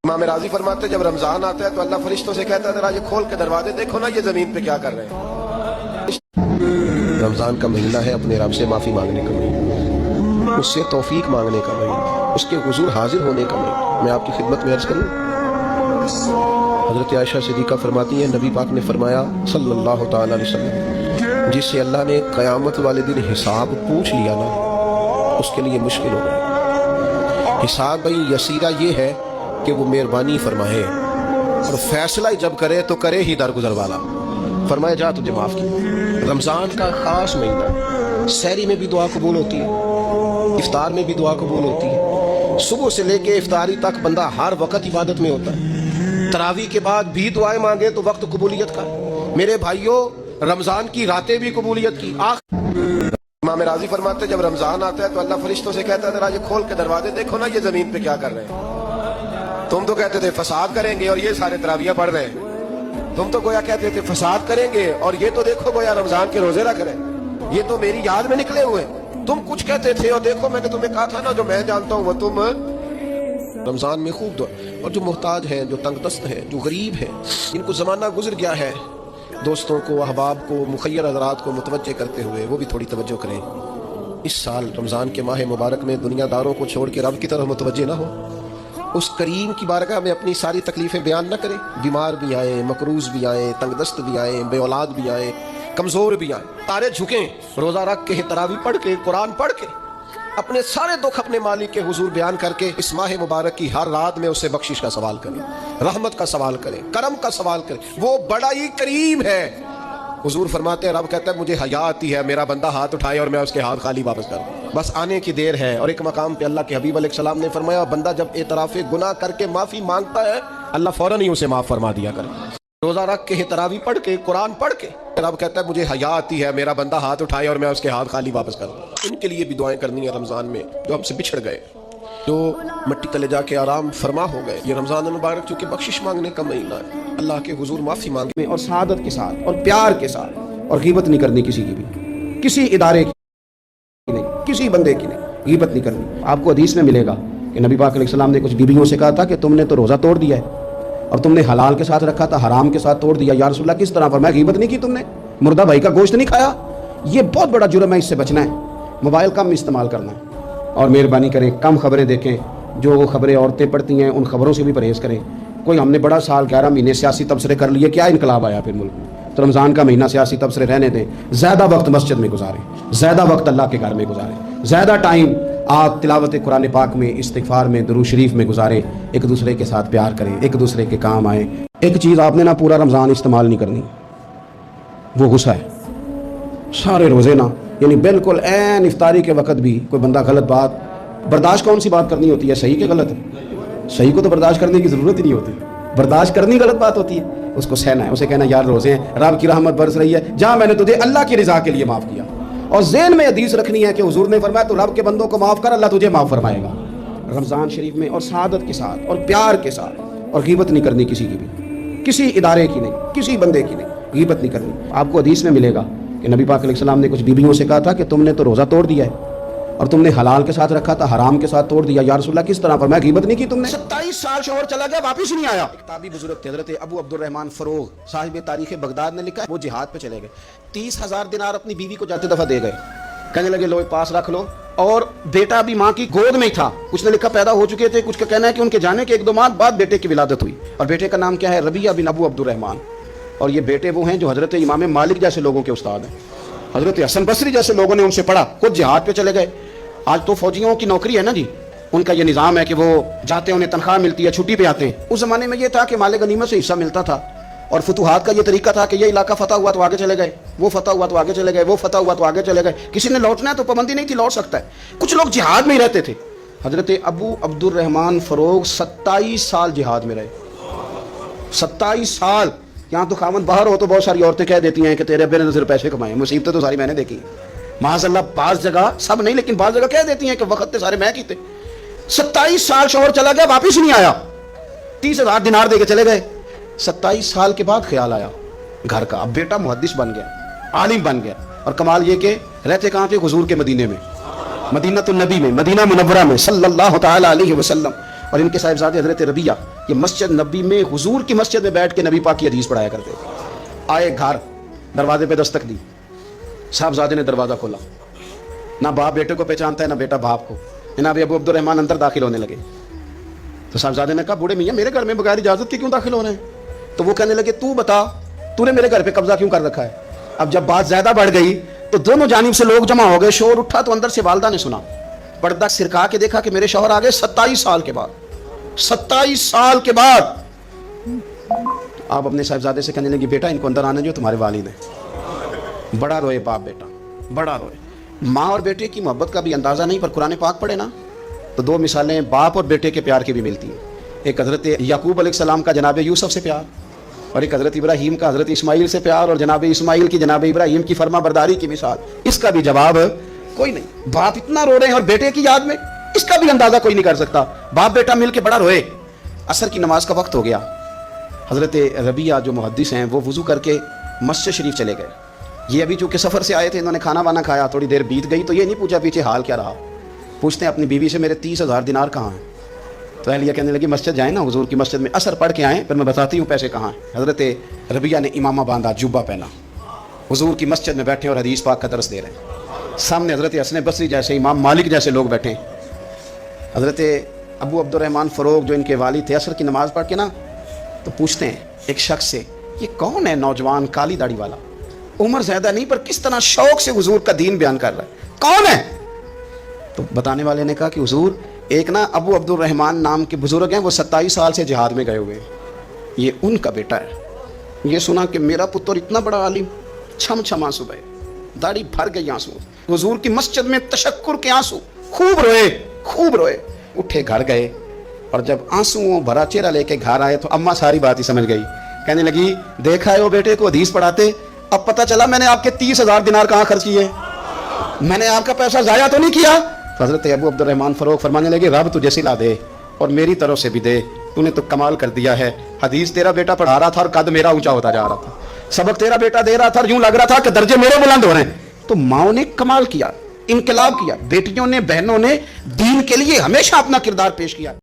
امام راضی فرماتے جب رمضان آتا ہے تو اللہ فرشتوں سے کہتا ہے ذرا یہ کھول کے دروازے دیکھو نا یہ زمین پہ کیا کر رہے ہیں۔ رمضان کا مہینہ ہے اپنے رب سے معافی مانگنے کا مہینہ، اس سے توفیق مانگنے کا مہینہ، اس کے حضور حاضر ہونے کا مہینہ۔ میں آپ کی خدمت میں عرض کروں، حضرت عائشہ صدیقہ فرماتی ہیں نبی پاک نے فرمایا صلی اللہ تعالی علیہ وسلم، جس سے اللہ نے قیامت والے دن حساب پوچھ لیا نا اس کے لیے مشکل ہو گیا۔ حساب بھائی یسیرہ یہ ہے کہ وہ مہربانی فرمائے اور فیصلہ جب کرے تو کرے ہی درگزر والا، فرمایا جا تجھے معاف کیا۔ رمضان کا خاص مہینہ، سحری میں بھی دعا قبول ہوتی ہے، افطار میں بھی دعا قبول ہوتی ہے، صبح سے لے کے افطاری تک بندہ ہر وقت عبادت میں ہوتا ہے، تراویح کے بعد بھی دعائیں مانگے تو وقت قبولیت کا۔ میرے بھائیوں رمضان کی راتیں بھی قبولیت کی۔ امام راضی فرماتے جب رمضان آتا ہے تو اللہ فرشتوں سے کہتا ہے ذرا یہ کھول کے دروازے دیکھو نا یہ زمین پہ کیا کر رہے ہیں۔ تم تو کہتے تھے فساد کریں گے اور یہ سارے تراویح پڑھ رہے ہیں، تم تو گویا کہتے تھے فساد کریں گے اور یہ تو دیکھو گویا رمضان کے روزے رکھ رہے ہیں، یہ تو میری یاد میں نکلے ہوئے۔ تم کچھ کہتے تھے اور دیکھو میں نے تمہیں کہا تھا نا جو میں جانتا ہوں وہ تم۔ رمضان میں خوب دعا، اور جو محتاج ہیں، جو تنگ دست ہیں، جو غریب ہیں، جن کو زمانہ گزر گیا ہے، دوستوں کو، احباب کو، مخیر حضرات کو متوجہ کرتے ہوئے وہ بھی تھوڑی توجہ کریں۔ اس سال رمضان کے ماہ مبارک میں دنیا داروں کو چھوڑ کے رب کی طرف متوجہ نہ ہو، اس کریم کی بارگاہ میں اپنی ساری تکلیفیں بیان نہ کریں۔ بیمار بھی آئیں، مقروض بھی آئیں، تنگ دست بھی آئیں، بے اولاد بھی آئیں، کمزور بھی آئیں، تارے جھکیں، روزہ رکھ کے، تراویح پڑھ کے، قرآن پڑھ کے، اپنے سارے دکھ اپنے مالک کے حضور بیان کر کے اس ماہ مبارک کی ہر رات میں اس سے بخشش کا سوال کریں، رحمت کا سوال کریں، کرم کا سوال کریں۔ وہ بڑا ہی کریم ہے۔ حضور فرماتے ہیں رب کہتا ہے مجھے حیا آتی ہے میرا بندہ ہاتھ اٹھائے اور میں اس کے ہاتھ خالی واپس کروں، بس آنے کی دیر ہے۔ اور ایک مقام پہ اللہ کے حبیب علیہ السلام نے فرمایا بندہ جب اعتراف گناہ کر کے معافی مانگتا ہے اللہ فوراً ہی اسے معاف فرما دیا کرے۔ روزہ رکھ کے، تراویح پڑھ کے، قرآن پڑھ کے، رب کہتا ہے مجھے حیا آتی ہے میرا بندہ ہاتھ اٹھائے اور میں اس کے ہاتھ خالی واپس کروں۔ ان کے لیے بھی دعائیں کرنی ہیں رمضان میں جو ہم سے بچھڑ گئے، جو مٹی تلے جا کے آرام فرما ہو گئے۔ یہ رمضان المبارک چونکہ بخشش مانگنے کا مہینہ ہے، اللہ کے حضور معافی مانگنے اور سعادت کے ساتھ اور پیار کے ساتھ، اور غیبت نہیں کرنی کسی کی بھی، کسی ادارے کی نہیں، کسی بندے کی نہیں، غیبت نہیں کرنی۔ آپ کو حدیث میں ملے گا کہ نبی پاک علیہ السلام نے کچھ بیویوں سے کہا تھا کہ تم نے تو روزہ توڑ دیا ہے اور تم نے حلال کے ساتھ رکھا تھا حرام کے ساتھ توڑ دیا، یا رسول اللہ کس طرح؟ فرمایا غیبت نہیں کی تم نے، مردہ بھائی کا گوشت نہیں کھایا۔ یہ بہت بڑا جرم ہے، اس سے بچنا ہے۔ موبائل کم استعمال کرنا ہے اور مہربانی کریں کم خبریں دیکھیں، جو خبریں عورتیں پڑھتی ہیں ان خبروں سے بھی پرہیز کریں۔ کوئی ہم نے بڑا سال 11 مہینے سیاسی تبصرے کر لیے، کیا انقلاب آیا پھر ملک میں؟ تو رمضان کا مہینہ سیاسی تبصرے رہنے دیں، زیادہ وقت مسجد میں گزاریں، زیادہ وقت اللہ کے گھر میں گزاریں، زیادہ ٹائم آپ تلاوت قرآن پاک میں، استغفار میں، درود شریف میں گزاریں، ایک دوسرے کے ساتھ پیار کریں، ایک دوسرے کے کام آئیں۔ ایک چیز آپ نے نا پورا رمضان استعمال نہیں کرنی، وہ غصہ ہے۔ سارے روزے نا، یعنی بالکل عین افطاری کے وقت بھی کوئی بندہ غلط بات، برداشت کون سی بات کرنی ہوتی ہے؟ صحیح کہ غلط ہے؟ صحیح کو تو برداشت کرنے کی ضرورت ہی نہیں ہوتی، برداشت کرنی غلط بات ہوتی ہے، اس کو سہنا ہے، اسے کہنا یار روزے ہیں، رب کی رحمت برس رہی ہے، جہاں میں نے تجھے اللہ کی رضا کے لیے معاف کیا۔ اور ذہن میں حدیث رکھنی ہے کہ حضور نے فرمایا تو رب کے بندوں کو معاف کر اللہ تجھے معاف فرمائے گا۔ رمضان شریف میں اور سعادت کے ساتھ اور پیار کے ساتھ، اور غیبت نہیں کرنی کسی کی بھی، کسی ادارے کی نہیں، کسی بندے کی نہیں، غیبت نہیں کرنی۔ آپ کو حدیث میں ملے گا کہ نبی پاک علیہ السلام نے کچھ بیویوں سے کہا تھا کہ تم نے تو روزہ توڑ دیا ہے اور تم نے حلال کے ساتھ رکھا تھا حرام کے ساتھ توڑ دیا، یا رسول اللہ کس طرح؟ فرمایا غیبت نہیں کی تم نے۔ 27 سال شوہر چلا گیا واپس نہیں آیا۔ ایک تابعی بزرگ تھے حضرت ابو عبد الرحمن فروغ صاحب تاریخ بغداد نے لکھا وہ جہاد پہ چلے گئے، 30,000 دینار اپنی بیوی کو جاتے دفعہ دے گئے، کہنے لگے لو پاس رکھ لو، اور بیٹا بھی ماں کی گود میں ہی تھا، کچھ نے لکھا پیدا ہو چکے تھے، کچھ کا کہنا ہے کہ ان کے جانے کے 1-2 ماہ بعد بیٹے کی ولادت ہوئی، اور بیٹے کا نام کیا ہے؟ ربیعہ بن ابو عبد الرحمن۔ اور یہ بیٹے وہ ہیں جو حضرت امام مالک جیسے لوگوں کے استاد ہیں، حضرت حسن بصری جیسے لوگوں نے ان سے پڑھا، خود جہاد پہ چلے گئے۔ آج تو فوجیوں کی نوکری ہے نا جی، ان کا یہ نظام ہے کہ وہ جاتے ہیں، انہیں تنخواہ ملتی ہے، چھٹی پہ آتے ہیں۔ اس زمانے میں یہ تھا کہ مال غنیمت سے حصہ ملتا تھا، اور فتوحات کا یہ طریقہ تھا کہ یہ علاقہ فتح ہوا تو آگے چلے گئے، وہ فتح ہوا تو آگے چلے گئے، وہ فتح ہوا تو آگے چلے گئے، کسی نے لوٹنا ہے تو پابندی نہیں تھی، لوٹ سکتا ہے۔ کچھ لوگ جہاد میں ہی رہتے تھے۔ حضرت ابو عبد الرحمن فروغ 27 سال جہاد میں رہے، 27 سال۔ یہاں تو خاوند باہر ہو تو بہت ساری عورتیں کہہ دیتی ہیں کہ تیرے ابے نے نظر پیسے کمائے، مصیبتیں تو ساری میں نے دیکھی ہیں، معاذ اللہ۔ بعض جگہ، سب نہیں لیکن بعض جگہ کہہ دیتی ہیں کہ وقت تے سارے میں کیتے۔ 27 سال شوہر چلا گیا واپس نہیں آیا، 30,000 دینار دے کے چلے گئے۔ 27 سال کے بعد خیال آیا گھر کا، اب بیٹا محدث بن گیا، عالم بن گیا، اور کمال یہ کہ رہتے کہاں تھے؟ حضور کے مدینے میں، مدینہ النبی میں، مدینہ منورہ میں صلی اللہ تعالی علیہ وسلم۔ اور ان کے صاحبزادے حضرت ربیہ یہ مسجد نبی میں حضور کی مسجد میں بیٹھ کے نبی پاک کی حدیث پڑھایا کرتے تھے. آئے گھر, دروازے پہ دستک دی, صاحبزادے نے دروازہ کھولا. نہ باپ بیٹے کو پہچانتا ہے نہ بیٹا باپ کو. جناب ابو عبد الرحمن اندر داخل ہونے لگے تو صاحبزادے نے کہا بوڑھے میاں میرے گھر میں بغیر اجازت کے کیوں داخل ہو رہے ہیں؟ تو وہ کہنے لگے تو بتا تو نے میرے گھر پہ قبضہ کیوں کر رکھا ہے؟ اب جب بات زیادہ بڑھ گئی تو دونوں جانب سے لوگ جمع ہو گئے, شور اٹھا تو اندر سے والدہ نے سنا, پردہ سرکا کے دیکھا کہ میرے شوہر آ گئے 27 سال کے بعد. 27 سال کے بعد آپ اپنے صاحبزادے سے کہنے لگے بیٹا ان کو اندر آنے جو تمہارے والد ہیں. بڑا روئے باپ بیٹا, بڑا روئے. ماں اور بیٹے کی محبت کا بھی اندازہ نہیں, پر قرآن پاک پڑھے نا تو دو مثالیں باپ اور بیٹے کے پیار کی بھی ملتی ہیں. ایک حضرت یعقوب علیہ السلام کا جناب یوسف سے پیار, اور ایک حضرت ابراہیم کا حضرت اسماعیل سے پیار, اور جناب اسماعیل کی جناب ابراہیم کی فرما برداری کی مثال. اس کا بھی جواب کوئی نہیں. باپ اتنا رو رہے ہیں اور بیٹے کی یاد میں, اس کا بھی اندازہ کوئی نہیں کر سکتا. باپ بیٹا مل کے بڑا روئے. عصر کی نماز کا وقت ہو گیا. حضرت ربیہ جو محدث ہیں وہ وضو کر کے مسجد شریف چلے گئے. یہ ابھی چونکہ سفر سے آئے تھے, انہوں نے کھانا وانا کھایا, تھوڑی دیر بیت گئی تو یہ نہیں پوچھا پیچھے حال کیا رہا. پوچھتے ہیں اپنی بیوی سے میرے 30,000 دینار کہاں ہیں؟ تو اہلیہ کہنے لگی مسجد جائیں نا, حضور کی مسجد میں عصر پڑھ کے آئیں, پھر میں بتاتی ہوں پیسے کہاں ہیں. حضرت ربیہ نے امامہ باندھا, جبہ پہنا, حضور کی مسجد میں بیٹھے اور حدیث پاک کا درس دے رہے ہیں. سامنے حضرت حسن بصری جیسے, امام مالک جیسے لوگ بیٹھے. حضرت ابو عبد الرحمن فروغ جو ان کے والد تھے, عصر کی نماز پڑھ کے نا تو پوچھتے ہیں ایک شخص سے یہ کون ہے نوجوان کالی داڑھی والا, عمر زیادہ نہیں پر کس طرح شوق سے حضور کا دین بیان کر رہا ہے, کون ہے؟ تو بتانے والے نے کہا کہ حضور ایک نا ابو عبد الرحمن نام کے بزرگ ہیں, وہ 27 سال سے جہاد میں گئے ہوئے ہیں, یہ ان کا بیٹا ہے. یہ سنا کہ میرا پتر اتنا بڑا عالم, چھم چھم آنسو بہے, داڑھی بھر گئی آنسو. حضور کی مسجد میں تشکر کے آنسو, خوب روئے خوب روئے. اٹھے گھر گئے اور جب آنسو بھرا چہرہ لے کے گھر آئے تو اماں ساری بات ہی سمجھ گئی. کہنے لگی دیکھا ہے وہ بیٹے کو حدیث پڑھاتے, اب پتہ چلا میں نے آپ کے 30,000 دینار کہاں خرچ کیے, میں نے آپ کا پیسہ ضائع تو نہیں کیا. حضرت ابو عبد الرحمن فروغ فرمانے لگے رب تجھے صلہ دے اور میری طرف سے بھی دے, تو نے تو کمال کر دیا ہے. حدیث تیرا بیٹا پڑھا رہا تھا اور قد میرا اونچا ہوتا جا رہا تھا, سبق تیرا بیٹا دے رہا تھا اور یوں لگ رہا تھا کہ درجے میرے بلند ہو رہے ہیں. تو ماؤں نے کمال کیا, انقلاب کیا, بیٹیوں نے بہنوں نے دین کے لیے ہمیشہ اپنا کردار پیش کیا.